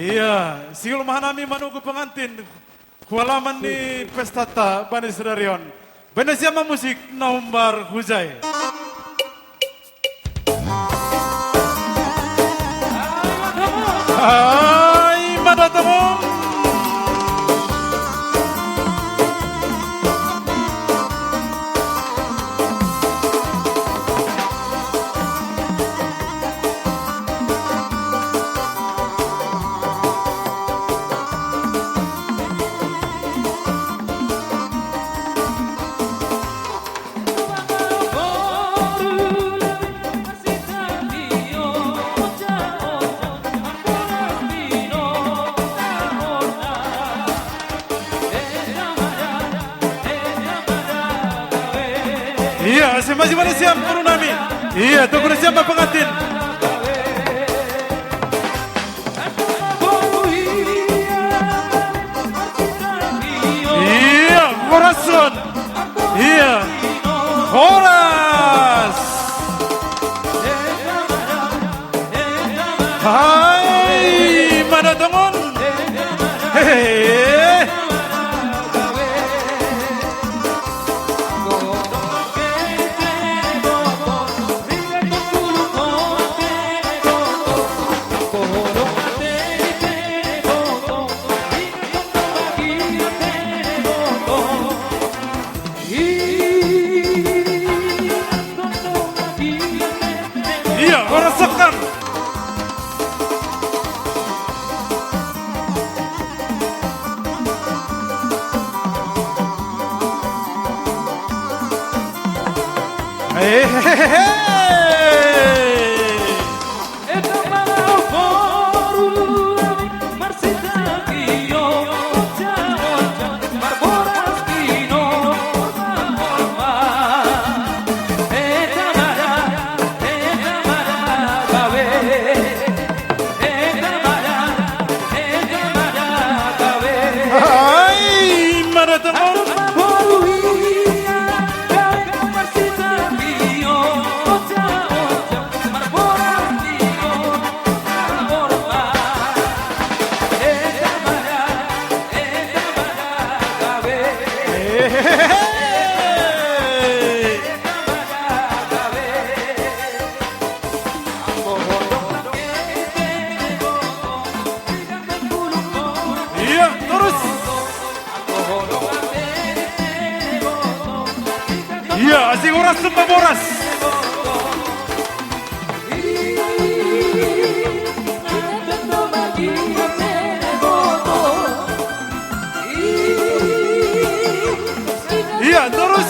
Iya, sigul mahanami manuku pengantin. Kualaman ni pestata Bani Sedarion. Benesiama musik nomor hujai. Hai madatamong. Iya, masih mana siap Purnami? Iya, tuh kuna siapa pengantin? Iya, Horason. Iya, Horas. Hai, mana teman? Hehehe. Iya, rasakan. Hehehe. Iya, terus. Iya, asing horas sembah boras. Iya, terus.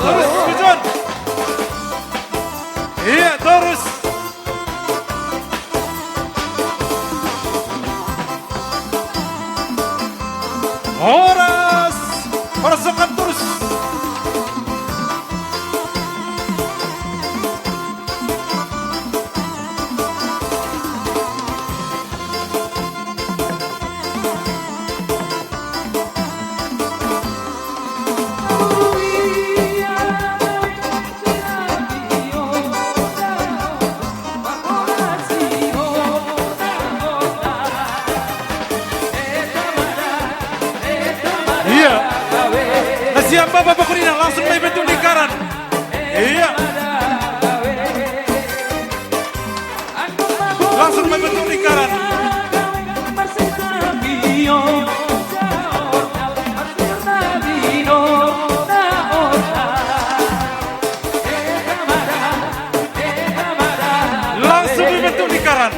Terus, tujuan. Iya, terus. Horas. Horas akan terus. Siapa Bapak Kurina langsung main bentuk lingkaran. Iya. Langsung main bentuk lingkaran. Langsung dibentuk lingkaran.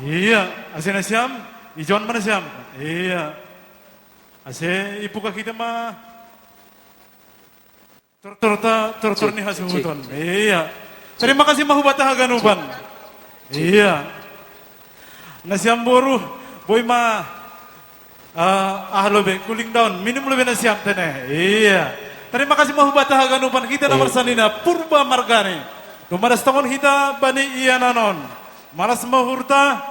Iya, asena siam, ijon mana siam? Iya, ase ipuka kita mah tortor nih hasil hutan. Iya, terima kasih mahubata haganuban. Iya, nasiam boru boy ahlobe kuling daun minum lebih na siap tene. Iya. Terima kasih mahubata haganupan kita nomor sanina Purba Margani. Dumaras tangon kita bani iya nanon. Malas mahurta